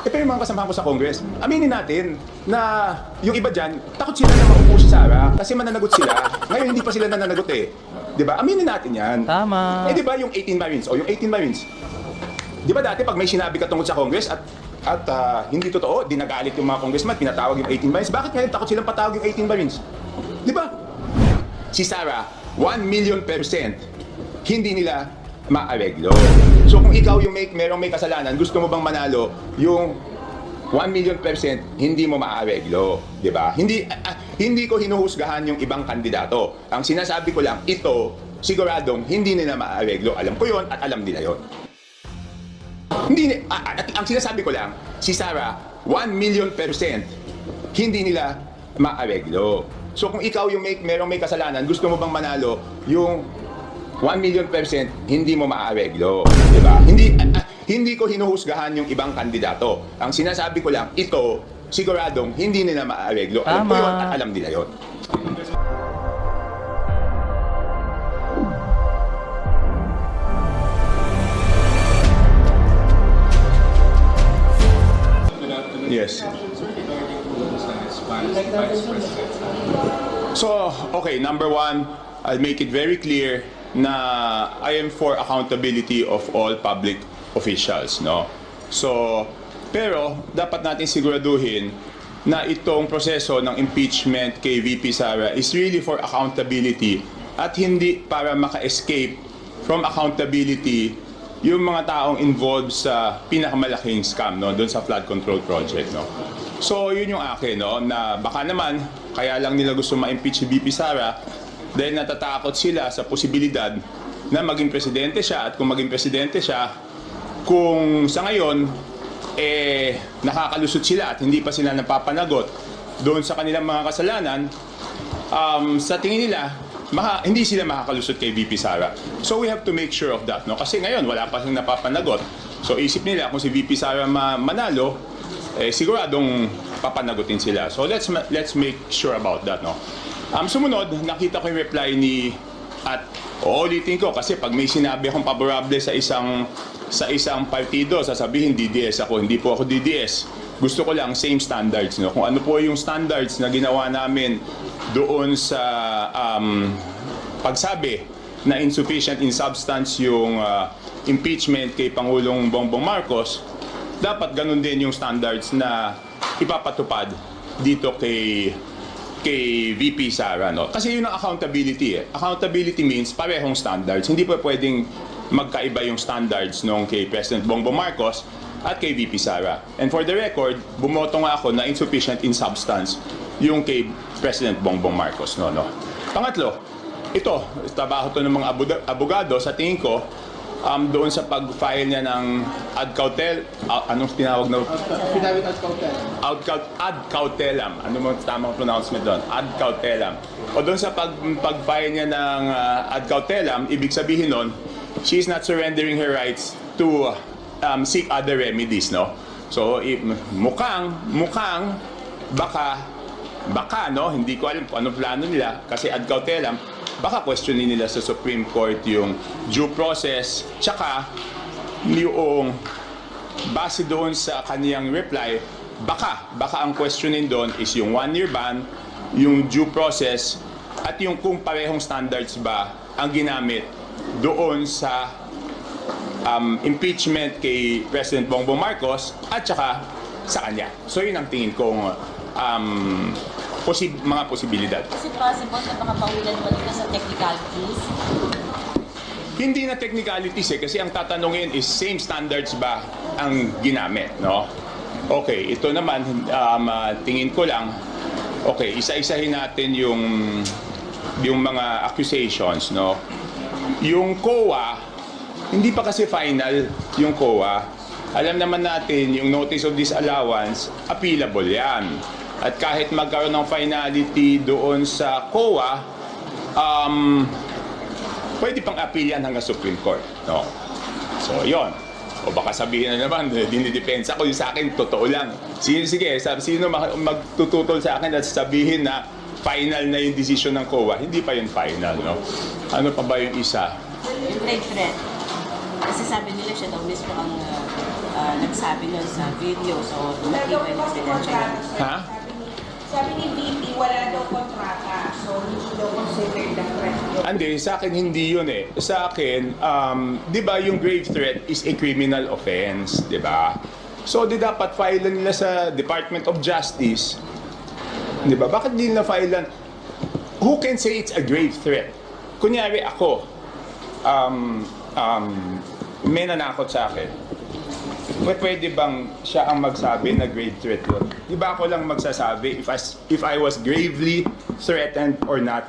pero yung mga kasamahan ko sa Congress, aminin natin na yung iba dyan, takot sila na maupo si Sara kasi mananagot sila. Ngayon hindi pa sila nananagot eh. Di ba? Aminin natin yan. Tama. Eh di ba yung 18 Marines? O yung 18 Marines. Di ba dati pag may sinabi ka tungkol sa Congress at hindi totoo, dinagalit yung mga congressman, pinatawag yung 18 Marines. Bakit ngayon takot silang patawag yung 18 Marines? Di ba? Si Sara, 1,000,000% hindi nila maareglo. So kung ikaw yung merong may kasalanan, gusto mo bang manalo, yung 1,000,000% hindi mo maareglo, 'di ba? Hindi ko hinuhusgahan yung ibang kandidato. Ang sinasabi ko lang, ito siguradong hindi nila maareglo. Alam ko 'yon at alam nila 'yon. Ang sinasabi ko lang, si Sara, 1,000,000% hindi nila maareglo. So kung ikaw yung merong may kasalanan, gusto mo bang manalo, yung 1,000,000% hindi mo maareglo, di ba? Hindi ko hinuhusgahan yung ibang kandidato. Ang sinasabi ko lang, ito siguradong hindi nila maareglo. Alam ko 'yon at alam nila 'yon. Yes. So, okay, number one, I'll make it very clear na I am for accountability of all public officials, no? So, pero dapat natin siguraduhin na itong proseso ng impeachment kay VP Sara is really for accountability at hindi para maka-escape from accountability yung mga taong involved sa pinakamalaking scam, no, doon sa flood control project, no. So, yun yung akin, no, na baka naman kaya lang nila gusto ma-impeach si VP Sara dahil natatakot sila sa posibilidad na maging presidente siya, at kung maging presidente siya, kung sa ngayon nakakalusot sila at hindi pa sila napapanagot doon sa kanilang mga kasalanan, sa tingin nila hindi sila makakalusot kay VP Sara. So we have to make sure of that, no? Kasi ngayon wala pa silang napapanagot. So isip nila kung si VP Sara manalo, siguradong papanagutin sila. So let's make sure about that, no? Sumunod, nakita ko yung reply ni uulitin ko kasi pag may sinabi akong paborable sa isang partido, sasabihin DDS ako. Hindi po ako DDS. Gusto ko lang same standards, no? Kung ano po yung standards na ginawa namin doon sa pagsabi na insufficient in substance yung impeachment kay Pangulong Bongbong Marcos, dapat ganun din yung standards na ipapatupad dito kay VP Sara, no? Kasi yun ang accountability, eh. Accountability means parehong standards. Hindi pa pwedeng magkaiba yung standards nung kay President Bongbong Marcos at kay VP Sara. And for the record, bumoto nga ako na insufficient in substance yung kay President Bongbong Marcos, no. Pangatlo, ito, trabaho to ng mga abogado, sa tingin ko, doon sa pag-file niya ng ad cautelam, anong tinawag na? Affidavit ad cautelam. Ad cautelam. Ano mo tamang pronouncement doon? Ad cautelam. O doon sa pag-file niya ng ad cautelam, ibig sabihin nun, she is not surrendering her rights to seek other remedies, no? So, mukhang, baka, no? Hindi ko alam kung anong plano nila kasi ad cautelam, baka questionin nila sa Supreme Court yung due process, tsaka yung base doon sa kaniyang reply, baka ang questionin doon is yung 1-year ban, yung due process, at yung kung parehong standards ba ang ginamit doon sa impeachment kay President Bongbong Marcos at saka sa kanya. So yun ang tingin kong mga posibilidad. Is it possible na makapawilan ba dito sa technicalities? Hindi na technicalities kasi ang tatanungin is same standards ba ang ginamit, no? Okay, ito naman tingin ko lang, okay, isa-isahin natin yung mga accusations, no? Yung COA, hindi pa kasi final yung COA. Alam naman natin yung notice of disallowance, appealable yan. At kahit magkaroon ng finality doon sa COA, pwede pang appeal yan hanggang Supreme Court, no? So, yon. O baka sabihin na naman, dinidepensa ko yung sa akin, totoo lang. Sige, sino magtututol sa akin at sabihin na final na yung decision ng COA? Hindi pa yun final, no? Ano pa ba yung isa? Yung trade threat. Kasi Kasi sabi nila siya daw mismo ang nagsabi nun sa video, so matibay na credential. Ha? Sabi ni VP, wala daw kontrata. So, hindi daw considered the threat. Hindi, sa akin hindi yun eh. Sa akin, di ba yung grave threat is a criminal offense, di ba? So, di dapat file nila sa Department of Justice. Di ba? Bakit di nila file? Who can say it's a grave threat? Kunyari ako, may nanakot sa akin. Pwede bang siya ang magsabi na grave threat yun? Di ba ako lang magsasabi if I was gravely threatened or not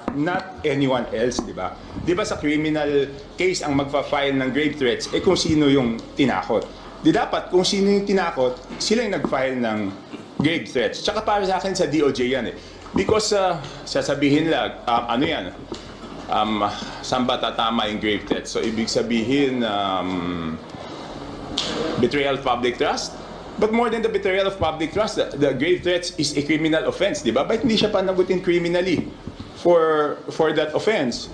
anyone else, di ba? Di ba sa criminal case ang magfa-file ng grave threats, kung sino yung tinakot. Di dapat kung sino yung tinakot, sila yung nag-file ng grave threats. Tsaka para sa akin sa DOJ yan eh. Because sasabihin lang, ano yan, saan ba tatama yung grave threats? So ibig sabihin, betrayal of public trust. But more than the betrayal of public trust, the grave threats is a criminal offense, di ba? Ba't hindi siya panagutin criminally for that offense?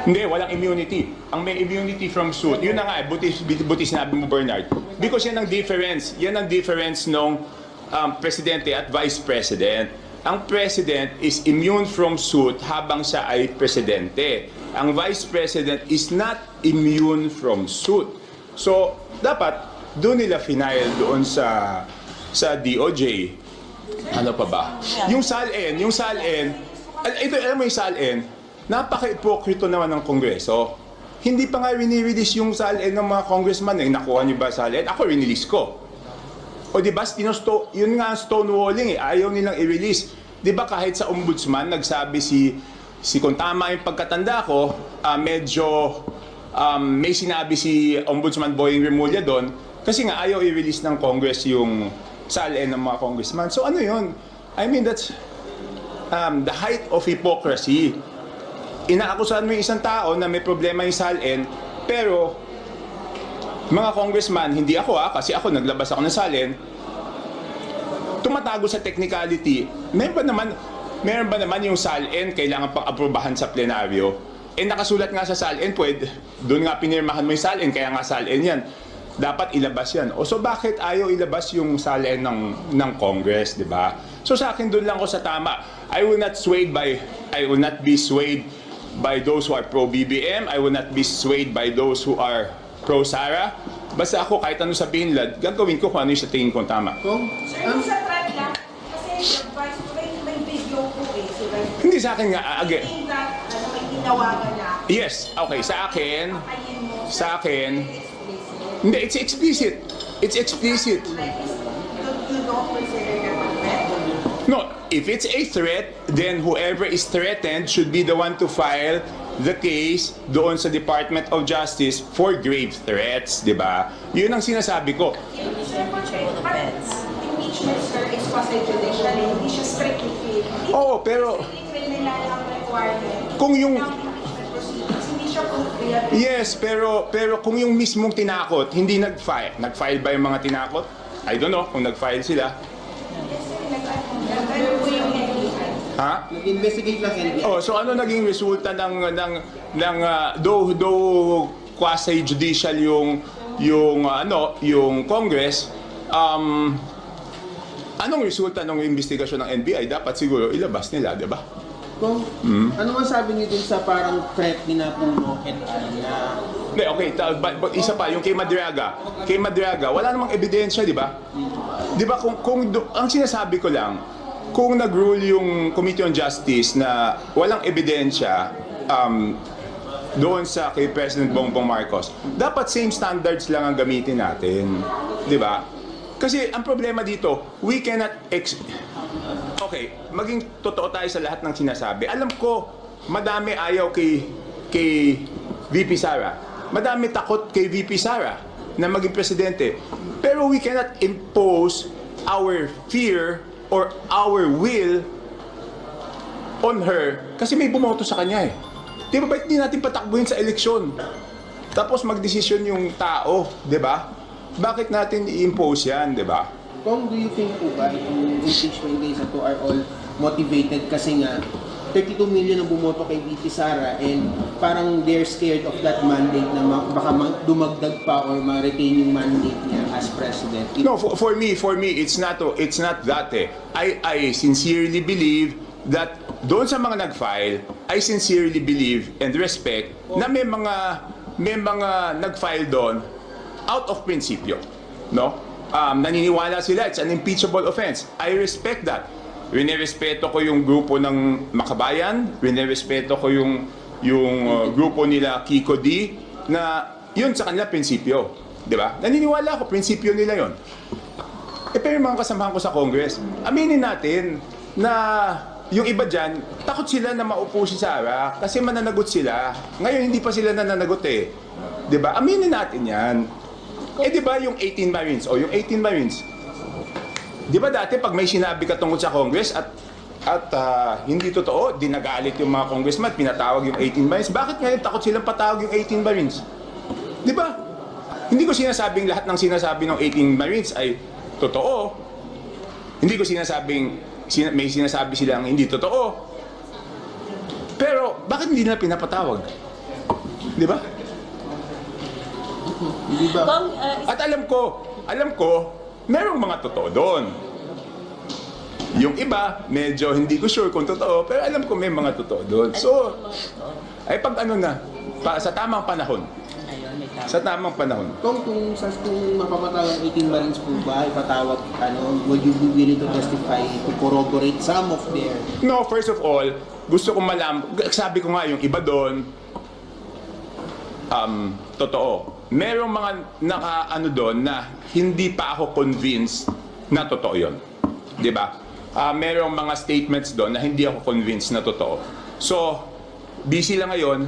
Hindi, walang immunity. Ang may immunity from suit, yun na nga, buti sinabi mo, Bernard. Because yan ang difference nung presidente at vice president. Ang president is immune from suit habang siya ay presidente. Ang vice president is not immune from suit. So, dapat doon nila final doon sa DOJ. Ano pa ba? Yung SALN, ito alam mo yung SALN, napaka-ipokrito naman ng Kongreso. Hindi pa nga rini-release yung SALN ng mga congressman. Nakuha niyo ba SALN? Ako rinelease ko. O di ba, yun nga ang stonewalling eh, ayaw nilang i-release. Di ba kahit sa ombudsman, nagsabi si kung tama yung pagkatanda ko, medyo may sinabi si Ombudsman Boying Remulla doon kasi nga ayaw i-release ng Congress yung SALN ng mga congressman. So ano yun? I mean, that's the height of hypocrisy. Inaakusahan mo yung isang tao na may problema yung SALN, pero mga congressman, hindi ako kasi ako naglabas ako ng SALN, tumatago sa technicality. Meron ba naman yung SALN kailangan pang aprobahan sa plenaryo? Nakasulat nga sa SALN, doon nga pinirmahan mo yung SALN, kaya nga SALN yan. Dapat ilabas yan. So bakit ayaw ilabas yung SALN ng Congress, di ba? So sa akin, doon lang ko sa tama. I will not be swayed by those who are pro-BBM. I will not be swayed by those who are pro-Sara. Basta ako, kahit ano sabihin nila, gagawin ko kung ano yung sa tingin kong tama. Sir, yung sa threat lang, kasi advice ko may video ko eh. So, Hindi sa akin nga, again. may tinawagan na. Yes, okay, sa akin, hindi, it's explicit. It's explicit. You don't consider that a threat? No, if it's a threat, then whoever is threatened should be the one to file the case doon sa Department of Justice for grave threats, di ba? Yun ang sinasabi ko. Impeachment, sir, is quasi-judicial. Hindi siya strictly criminal. Oo, pero Criminal ang requirement. kung yung Hindi siya criminal. yes, pero kung yung mismong tinakot, hindi nag-file. Nag-file ba yung mga tinakot? I don't know kung nag-file sila. Ha? Nag-investigate lang NBI. Oh, so ano naging resulta ng though quasi-judicial yung Congress, anong resulta ng investigasyon ng NBI? Dapat siguro ilabas nila, di ba? Kung, ano man sabi niyo dun sa parang threat ni Napuno et al. Na Hindi, okay, but isa pa, yung kay Madriaga. Kay Madriaga, wala namang ebidensya, di ba? Di ba, ang sinasabi ko lang, kung nag-rule yung Committee on Justice na walang ebidensya doon sa kay President Bongbong Marcos, dapat same standards lang ang gamitin natin. Di ba? Kasi ang problema dito, we cannot okay, maging totoo tayo sa lahat ng sinasabi. Alam ko, madami ayaw kay VP Sara. Madami takot kay VP Sara na maging presidente. Pero we cannot impose our fear or our will on her kasi may bumoto sa kanya eh. Di ba hindi natin patakbuhin sa eleksyon? Tapos magdesisyon yung tao, di ba? Bakit natin i-impose yan, di ba? Kung do you think po ba itong impeachment cases na to are all motivated kasi nga 32 million ang bumoto kay VP Sara and parang they're scared of that mandate na baka dumagdag pa or ma-retain yung mandate niya as president. No, for me, it's not that eh. I sincerely believe that doon sa mga nag-file, I sincerely believe and respect na may mga nag-file doon out of principio, no? Naniniwala sila it's an impeachable offense. I respect that. Winirespeto ko yung grupo ng Makabayan, winirespeto ko yung grupo nila Kiko D na yun sa kanila prinsipyo, di ba? Naniniwala ako prinsipyo nila yon. Pero yung mga kasamahan ko sa Congress, aminin natin na yung iba dyan, takot sila na maupo si Sara kasi mananagot sila. Ngayon hindi pa sila nananagot eh. Di ba? Aminin natin yan. Di ba yung 18 Marines o yung 18 Marines, di ba dati pag may sinabi ka tungkol sa Congress at hindi totoo, dinagalit yung mga congressman, pinatawag yung 18 Marines. Bakit ngayon takot silang patawag yung 18 Marines? Di ba? Hindi ko sinasabing lahat ng sinasabi ng 18 Marines ay totoo. Hindi ko sinasabing may sinasabi silang hindi totoo. Pero bakit hindi nila pinapatawag? Di ba? Di ba? At alam ko, merong mga totoo doon. Yung iba, medyo hindi ko sure kung totoo, pero alam ko may mga totoo doon. So, ay pag ano na, sa tamang panahon. Sa tamang panahon. Kung mapapatawag 18 Marines po ba, ipatawag, would you be willing to testify to corroborate some of their... No, first of all, gusto kong sabi ko nga yung iba doon, totoo. Merong mga naka-ano doon na hindi pa ako convinced na totoo yun. Di ba? Merong mga statements doon na hindi ako convinced na totoo. So, busy lang ngayon.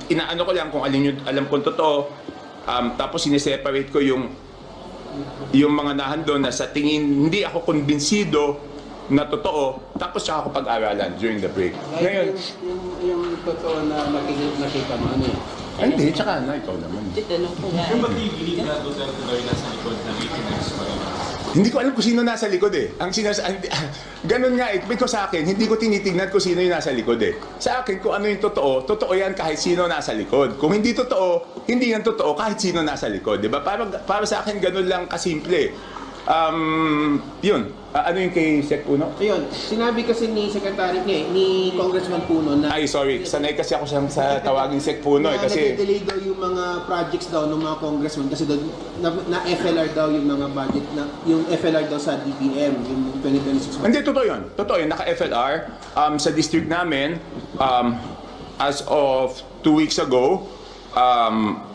Inaano ko lang kung alin yung alam kong totoo. Tapos sineseparate ko yung mga nahan doon na sa tingin hindi ako kumbinsido na totoo. Tapos saka ako pag-aralan during the break. Ngayon, yung totoo na nakita mo, ano yun? ay, hindi, tsaka na, ikaw naman. Titanong ko nga. Yung mag-i-believe na Duterte daw yung nasa likod ng 18 Marines Marines? Hindi ko alam kung sino nasa likod eh. Ganun nga eh. Because sa akin, hindi ko tinitignan kung sino yung nasa likod eh. Sa akin, kung ano yung totoo yan kahit sino nasa likod. Kung hindi totoo, hindi yan totoo kahit sino nasa likod. Diba? Para sa akin, ganun lang kasimple. Yun. Ano yung kay Sec Puno? Ayun, sinabi kasi ni Secretary ni Congressman Puno na... Ay, sorry. Sanay kasi ako sa tawagin Sec Puno eh. Kasi... nag-delay daw yung mga projects daw ng mga congressman kasi doon na FLR daw yung mga budget na yung FLR daw sa DBM yung 2026. Hindi, totoo yun. Totoo yun. Naka-FLR. Sa district namin, as of 2 weeks ago,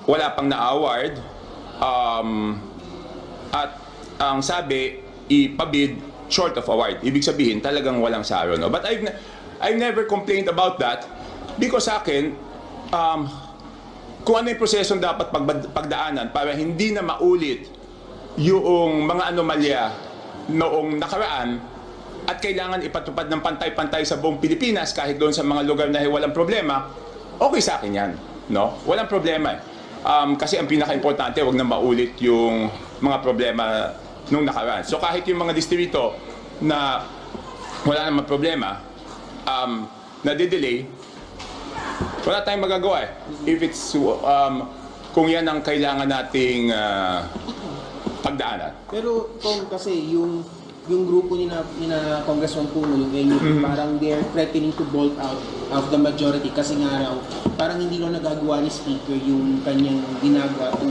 wala pang na-award. At ang sabi, ipabid short of award. Ibig sabihin, talagang walang saro. No? But I've never complained about that because sa akin, kung ano yung prosesong dapat pagdaanan para hindi na maulit yung mga anomalya noong nakaraan at kailangan ipatupad ng pantay-pantay sa buong Pilipinas kahit doon sa mga lugar na walang problema, okay sa akin yan. No? Walang problema. Kasi ang pinaka-importante, wag na maulit yung mga problema nung nakaraan. So kahit yung mga distrito na wala namang problema, na-delay, wala tayong magagawa eh. If it's, kung yan ang kailangan nating pagdaanan. Pero kung kasi yung grupo ni na Congressman Puno, yung NUP, parang they're threatening to bolt out of the majority kasi nga raw, parang hindi raw nagagawa ni Speaker yung kanyang ginagawa to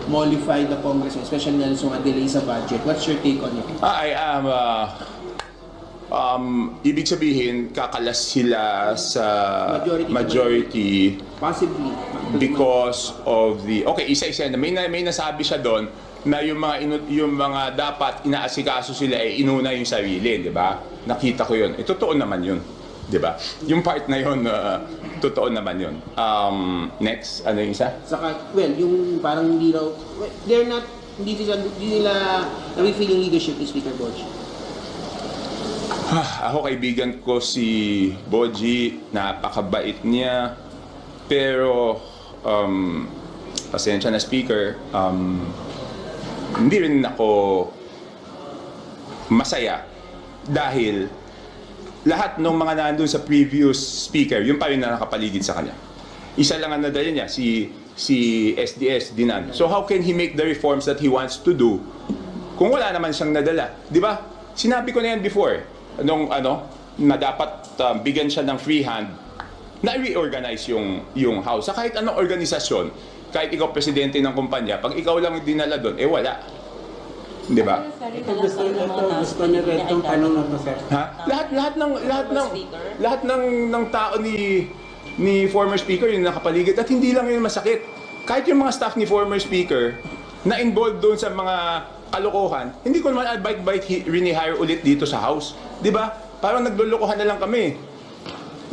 mollify the Congress, especially na sa mga delay sa budget. What's your take on it? I am, ibig sabihin, kakalas sila sa majority Possibly. because of the, okay, isa-isa na, may nasabi siya doon na yung mga dapat inaasikaso sila ay inuna yung sarili, di ba? Nakita ko yun. Totoo naman yun. Di ba? Yung part na yun, totoo naman yun. Next, ano yung isa? Saka, well, yung parang hindi raw, they're not, hindi nila na-feel yung leadership ni Speaker Boji. Ako kaibigan ko si Boji, napakabait niya. Pero, pasensya na Speaker, hindi rin ako masaya dahil lahat ng mga nandun sa previous speaker, yung pa rin na nakapaligid sa kanya. Isa lang ang nadala niya, si SDS Dinan. So how can he make the reforms that he wants to do kung wala naman siyang nadala? Di ba? Sinabi ko na yan before, na dapat bigyan siya ng free hand na reorganize yung house. Sa kahit anong organisasyon, kahit ikaw presidente ng kumpanya, pag ikaw lang dinala doon, wala. Di ba? Gusto ni Red itong tanong na to, sir. Ha? Lahat ng tao ni former speaker yung nakapaligid at hindi lang yun masakit. Kahit yung mga staff ni former speaker na involved doon sa mga kalokohan, hindi ko naman bite re-hire ulit dito sa house. 'Di ba? Parang naglulukohan na lang kami.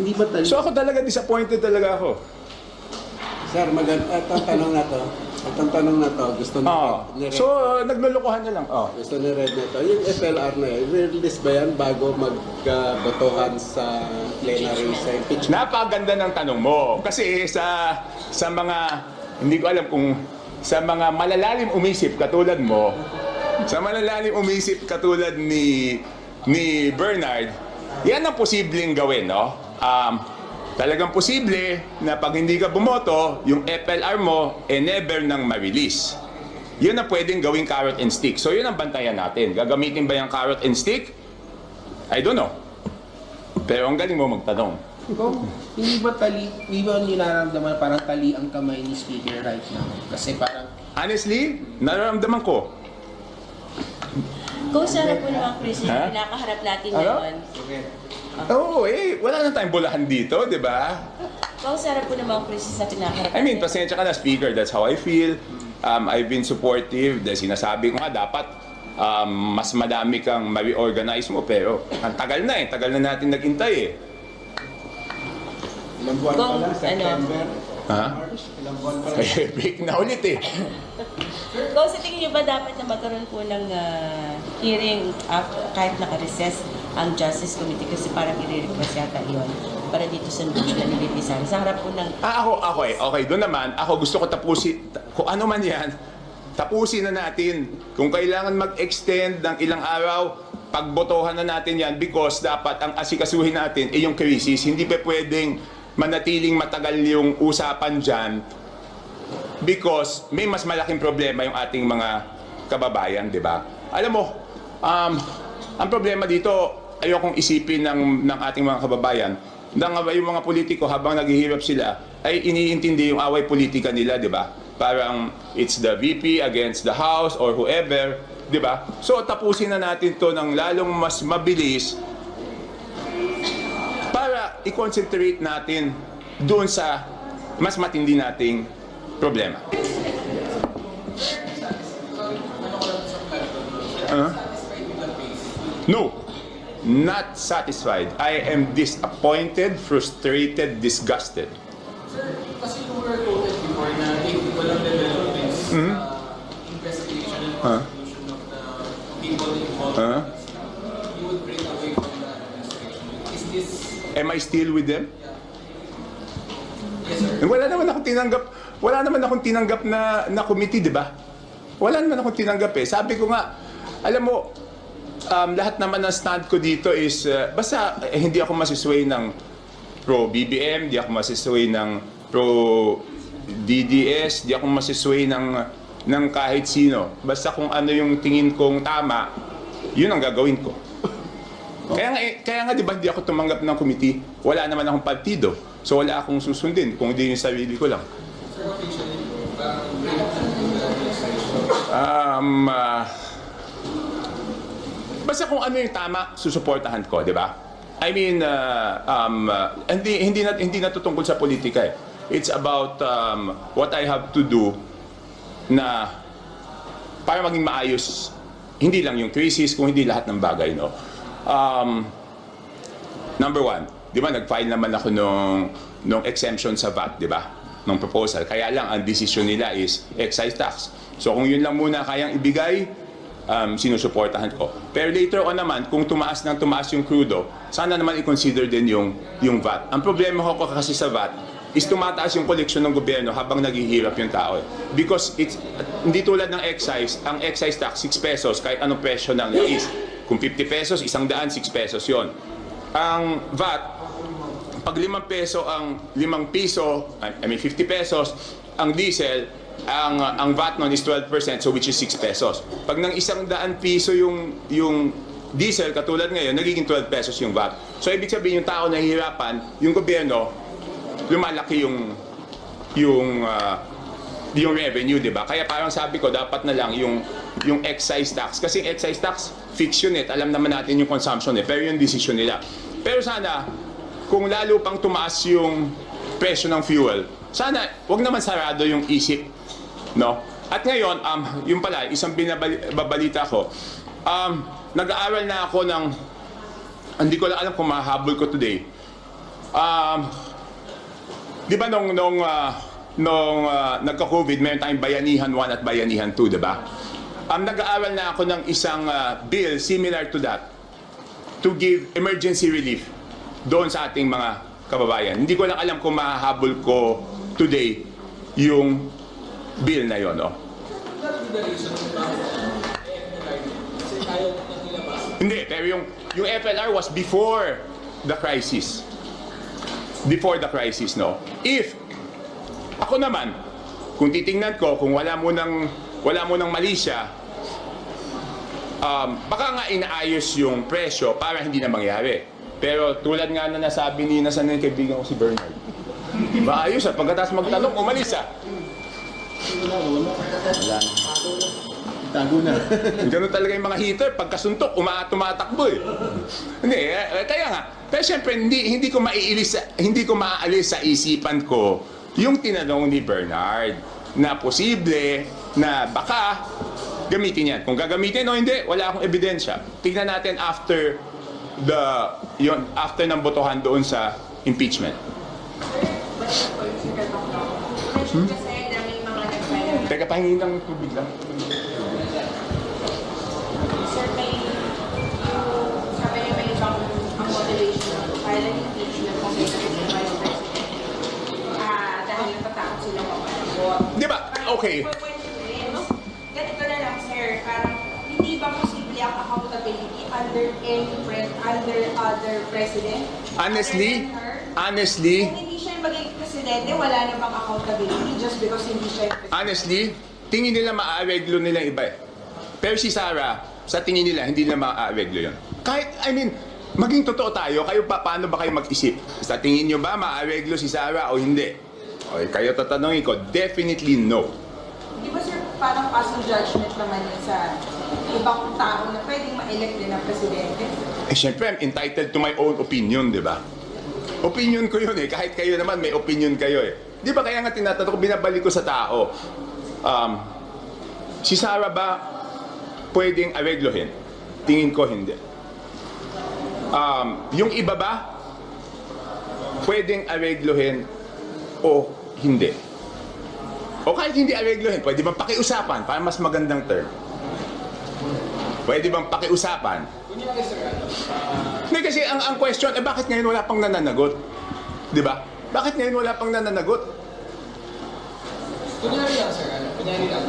Hindi ba tali? So ako talaga disappointed talaga ako. Sir, itong tanong na to, gusto ni Red. So naglulukohan na lang. Gusto ni Red na to. Yung FLR na yun, release ba yan bago magbotohan sa plenary sa impeachment? Napakaganda ng tanong mo. Kasi sa mga, hindi ko alam kung sa mga malalalim umisip katulad mo, sa malalalim umisip katulad ni Bernard, yan ang posibleng gawin, no? Talagang posible na pag hindi ka bumoto, yung FLR mo, never nang ma-release. Yun ang pwedeng gawing carrot and stick. So yun ang bantayan natin. Gagamitin ba yung carrot and stick? I don't know. Pero ang galing mo magtanong. Hindi ba niyo nararamdaman parang tali ang kamay ni Speaker right now? Kasi parang... Honestly, nararamdaman ko. Kung sarap po naman, Chris, yung pinakaharap natin ngayon. Oo, wala na tayong bulahan dito, di ba? Kung sarap po naman, Chris, sa pinakaharap I mean, pasensya ka na, Speaker. That's how I feel. I've been supportive. Dahil sinasabi ko nga, dapat mas madami kang ma-reorganize mo. Pero ang tagal na tagal na natin naghintay Ilang buwan pa lang, September. Ilang buwan pa lang. Break na ulit Kung sa tingin niyo ba dapat na magkaroon po ng hearing after, kahit naka-recess ang Justice Committee kasi parang i-request yata yun para dito sa impeachment ni VP Sara. Sa harap po ng... Okay. Doon naman, ako gusto ko tapusin, kung ano man yan, tapusin na natin. Kung kailangan mag-extend ng ilang araw, pagbotohan na natin yan because dapat ang asikasuhin natin yung crisis. Hindi pa pwedeng manatiling matagal yung usapan dyan because may mas malaking problema yung ating mga kababayan, di ba? Alam mo, ang problema dito, ayokong isipin ng ating mga kababayan, yung mga politiko habang naghihirap sila, ay iniintindi yung away politika nila, di ba? Parang it's the VP against the House or whoever, di ba? So tapusin na natin to ng lalong mas mabilis para i-concentrate natin doon sa mas matindi nating problema. No, not satisfied. I am disappointed, frustrated, disgusted. Sir, kasi you were quoted before na if walang developments sa investigation and prosecution of the people involved, you would break away from the administration. Is this... Am I still with them? Yes, sir. Wala naman akong tinanggap na committee, di ba? Wala naman akong tinanggap Sabi ko nga, alam mo, lahat naman ng stand ko dito is, basta hindi ako masisway ng pro-BBM, di ako masisway ng pro-DDS, di ako masisway ng kahit sino. Basta kung ano yung tingin kong tama, yun ang gagawin ko. Kaya nga di ba hindi ako tumanggap ng committee? Wala naman akong partido. So wala akong susundin kung hindi yung sarili ko lang. Sir, officially, break away from the administration. Basta kung ano yung tama, susuportahan ko, di ba? I mean, hindi natutungkol sa politika It's about what I have to do na para maging maayos, hindi lang yung crisis, kung hindi lahat ng bagay, no? Number one, di ba, nag-file naman ako nung exemption sa VAT, di ba? Nung proposal. Kaya lang, ang decision nila is excise tax. So kung yun lang muna kayang ibigay, sinusuportahan ko. Pero later on naman, kung tumaas yung crudo, sana naman i-consider din yung VAT. Ang problema ko kasi sa VAT is tumataas yung koleksyon ng gobyerno habang naghihirap yung tao. Because hindi tulad ng excise, ang excise tax 6 pesos kahit anong presyo ng nais. Kung 50 pesos, 100, 6 pesos yon. ang VAT, pag 5 peso ang 5 piso, I mean 50 pesos, ang diesel, ang VAT nun is 12%, so which is 6 pesos. Pag ng 100 piso yung diesel, katulad ngayon, nagiging 12 pesos yung VAT. So ibig sabihin yung tao nahihirapan, yung gobyerno, lumalaki yung revenue, di ba? Kaya parang sabi ko, dapat na lang yung excise tax. Kasi excise tax, fix yun eh. Alam naman natin yung consumption eh. Pero yung decision nila. Pero sana, kung lalo pang tumaas yung presyo ng fuel, sana, wag naman sarado yung isip. No? At ngayon, yung pala, isang binabalita ko, nag-aaral na ako ng, hindi ko lang alam kung mahabol ko today. Di ba nung nagka-COVID, meron tayong Bayanihan 1 at Bayanihan 2, di ba? Nag-aaral na ako ng isang bill similar to that to give emergency relief doon sa ating mga kababayan. Hindi ko lang alam kung mahahabol ko today yung bill na yon, no? Hindi, pero yung FLR was before the crisis. Before the crisis, no? If ako naman, kung titingnan ko, kung wala mo nang mali siya, baka nga inaayos yung presyo para hindi na mangyari. Pero tulad nga na nasabi ni nasan yung kaibigan ko si Bernard. Maayos at pagkatapos magtanong, umalis ah. Wala na. Tago na. Ganun talaga yung mga heater, pagkasuntok, tumatakbo eh. Hindi, kaya nga. Pero siyempre, hindi ko maaalis sa isipan ko yung tinanong ni Bernard na posible na baka gamitin yan. Kung gagamitin o hindi, wala akong ebidensya. Tingnan natin after ng botohan doon sa impeachment. Kasi daming mga nag-file. Teka, pahingin ng tubig lang. Sir, sabi niya may ibang ang motivation to file an impeachment kung may Vice President. Dahil natatakot sila mapanagot. Di ba? Okay. Ganito na lang, sir. Parang hindi ba posible ang accountability under other president? Honestly, Kung hindi siya yung magiging presidente, wala na bang accountability just because hindi siya yung presidente? honestly, tingin nila maaareglo nila yung iba eh. Pero si Sarah, sa tingin nila, hindi nila maaareglo yun. Kahit, maging totoo tayo, kayo paano ba kayo mag-isip? Sa tingin nyo ba maaareglo si Sarah o hindi? Okay, kayo tatanungin ko, definitely no. Di ba, sir, parang passing judgment naman yun sa ibang tao na pwedeng ma-elect din ng presidente? Eh, syempre, I'm entitled to my own opinion, di ba? Opinion ko yun eh. Kahit kayo naman, may opinion kayo eh. Di ba kaya nga tinatanong ko, binabalik ko sa tao, si Sarah ba pwedeng areglohin? Tingin ko hindi. Yung iba ba pwedeng areglohin o hindi? O kahit hindi areglohin, pwede bang pakiusapan para mas magandang term? Pwede bang pakiusapan? Hindi kasi ang question, bakit ngayon wala pang nananagot? Di ba? Bakit ngayon wala pang nananagot? Kunyari lang, sir. Kunyari lang.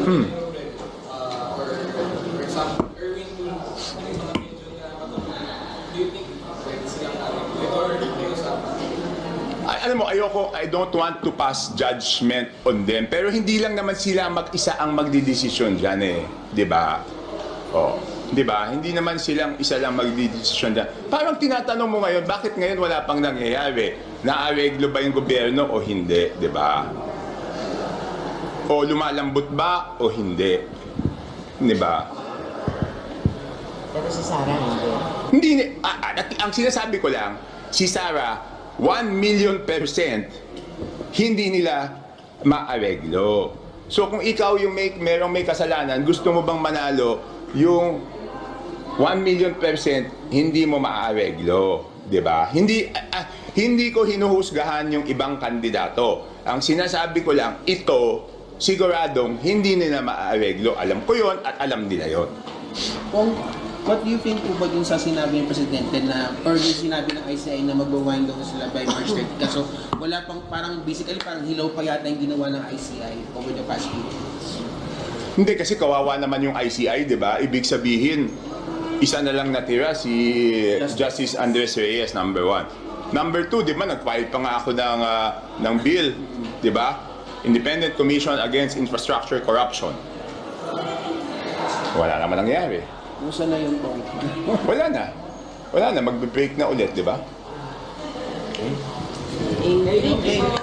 Or, for example, Erwin Tulfo, yung mga medyo na katulad. Do you think pwede silang or Alam mo, I don't want to pass judgment on them. Pero hindi lang naman sila mag-isa ang magdidesisyon dyan eh. Di ba? Oh. Di ba? Hindi naman silang isa lang magdidesisyon dyan. Parang tinatanong mo ngayon, bakit ngayon wala pang nangyayari? Naareglo ba yung gobyerno o hindi? Di ba? O lumalambot ba o hindi? Di ba? Pero si Sarah Hindi. hindi. Ang sinasabi ko lang, si Sarah, 1,000,000% hindi nila maareglo. So kung ikaw yung merong may kasalanan, gusto mo bang manalo yung 1,000,000% hindi mo maareglo, 'di ba? Hindi ko hinuhusgahan yung ibang kandidato. Ang sinasabi ko lang, ito siguradong hindi nila maareglo. Alam ko 'yon at alam nila 'yon. What do you think po ba dun sa sinabi ng Presidente na, or yung sinabi ng ICI na mag-wind down sila by March 30? Kaso wala pang, basically parang hilaw pa yata yung ginawa ng ICI over the past few months. Hindi kasi kawawa naman yung ICI, 'di ba? Ibig sabihin, Isa na lang natira si Justice Andres Reyes, number 1. Number 2, di ba, nag-file pa nga ako ng bill, di ba? Independent Commission Against Infrastructure Corruption. Wala naman nangyari. Kung saan na yun po? Wala na. Wala na, magbe-break na ulit, di ba? Okay.